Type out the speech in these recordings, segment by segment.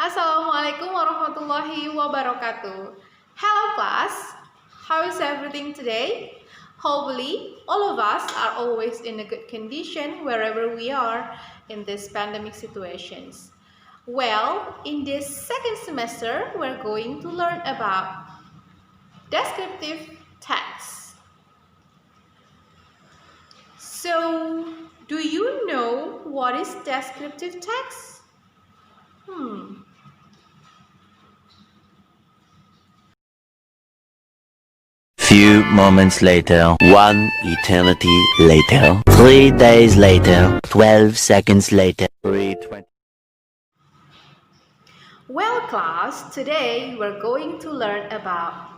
Assalamualaikum warahmatullahi wabarakatuh. Hello class, how is everything today? Hopefully, all of us are always in a good condition wherever we are in this pandemic situations. Well, in this second semester, we're going to learn about descriptive text. So, do you know what is descriptive text? Few moments later, one eternity later, 3 days later, 12 seconds later, 3:20. Well, class, today we're going to learn about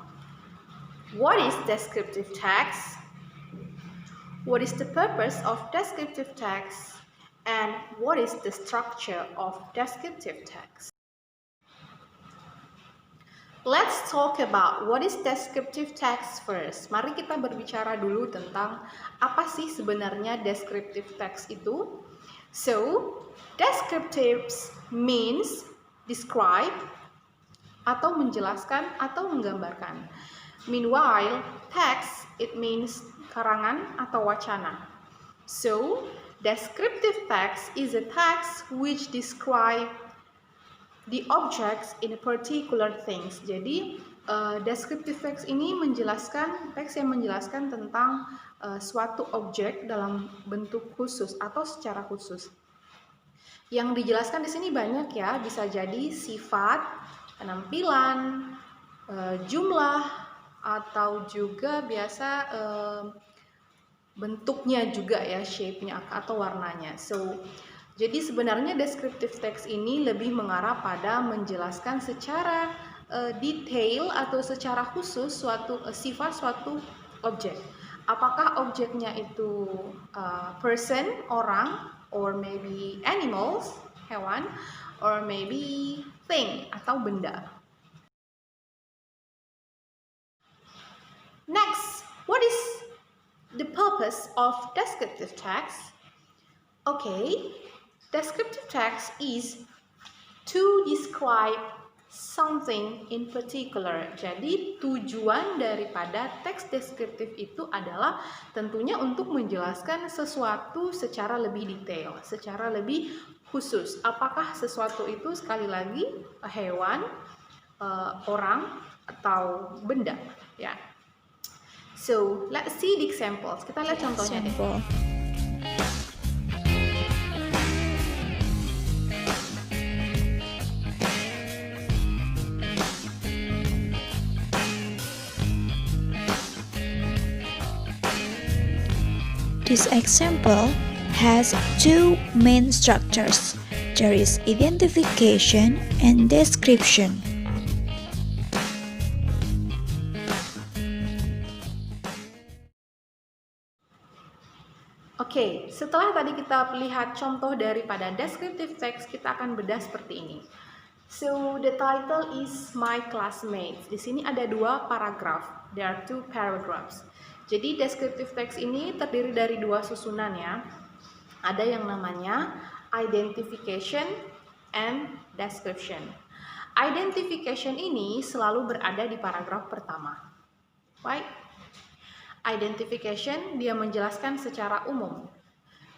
what is descriptive text, what is the purpose of descriptive text, and what is the structure of descriptive text. Let's talk about what is descriptive text first. Mari kita berbicara dulu tentang apa sih sebenarnya descriptive text itu. So, descriptive means describe atau menjelaskan atau menggambarkan. Meanwhile, text it means karangan atau wacana. So, descriptive text is a text which describe the objects in a particular things. Jadi, descriptive text ini menjelaskan teks yang menjelaskan tentang suatu objek dalam bentuk khusus atau secara khusus. Yang dijelaskan di sini banyak ya, bisa jadi sifat, penampilan, jumlah, atau juga biasa bentuknya juga ya, shape-nya atau warnanya. So, jadi sebenarnya descriptive text ini lebih mengarah pada menjelaskan secara detail atau secara khusus sifat suatu objek. Apakah objeknya itu person, orang, or maybe animals, hewan, or maybe thing atau benda. Next, what is the purpose of descriptive text? Okay, descriptive text is to describe something in particular. Jadi tujuan daripada teks deskriptif itu adalah tentunya untuk menjelaskan sesuatu secara lebih detail, secara lebih khusus. Apakah sesuatu itu sekali lagi hewan, orang, atau benda, ya. So, let's see the examples. Kita lihat contohnya deh. This example has two main structures. There is identification and description. Oke, setelah tadi kita lihat contoh daripada descriptive text, kita akan bedah seperti ini. So, the title is My Classmates. Di sini ada dua paragraf. There are two paragraphs. Jadi, descriptive text ini terdiri dari dua susunan ya. Ada yang namanya identification and description. Identification ini selalu berada di paragraf pertama. Right? Identification, dia menjelaskan secara umum.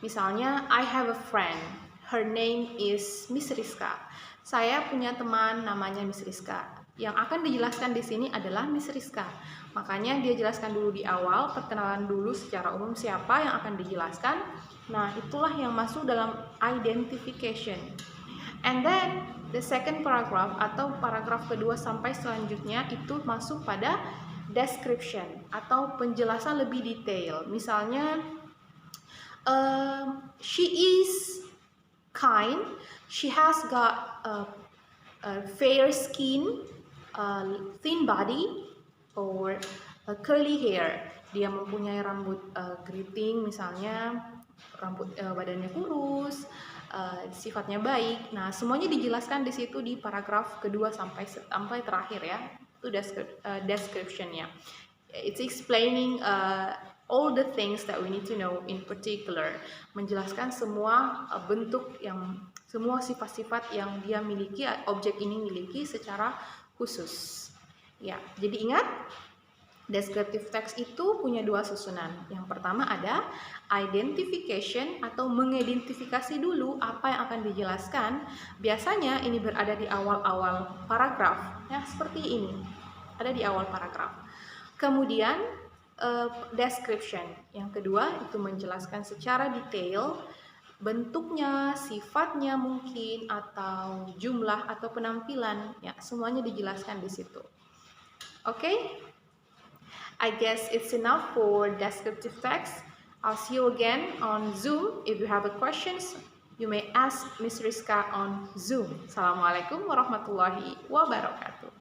Misalnya, I have a friend. Her name is Miss Rizka. Saya punya teman namanya Miss Rizka. Yang akan dijelaskan di sini adalah Miss Rizka. Makanya dia jelaskan dulu di awal, perkenalan dulu secara umum siapa yang akan dijelaskan. Nah, itulah yang masuk dalam identification. And then, the second paragraph atau paragraf kedua sampai selanjutnya itu masuk pada description atau penjelasan lebih detail. Misalnya, she is kind, she has got a fair skin, thin body, or curly hair. Dia mempunyai rambut keriting, misalnya rambut badannya kurus, sifatnya baik. Nah, semuanya dijelaskan di situ di paragraf kedua sampai terakhir ya. Itu description-nya. It's explaining all the things that we need to know in particular. Menjelaskan semua bentuk yang semua sifat-sifat yang dia miliki, objek ini miliki secara khusus. Ya, jadi ingat, descriptive text itu punya dua susunan. Yang pertama ada identification atau mengidentifikasi dulu apa yang akan dijelaskan. Biasanya ini berada di awal-awal paragraf, ya seperti ini. Ada di awal paragraf. Kemudian description. Yang kedua itu menjelaskan secara detail bentuknya, sifatnya mungkin, atau jumlah atau penampilan, ya semuanya dijelaskan di situ. Oke? I guess it's enough for descriptive text. I'll see you again on Zoom. If you have a questions, you may ask Miss Rizka on Zoom. Assalamualaikum warahmatullahi wabarakatuh.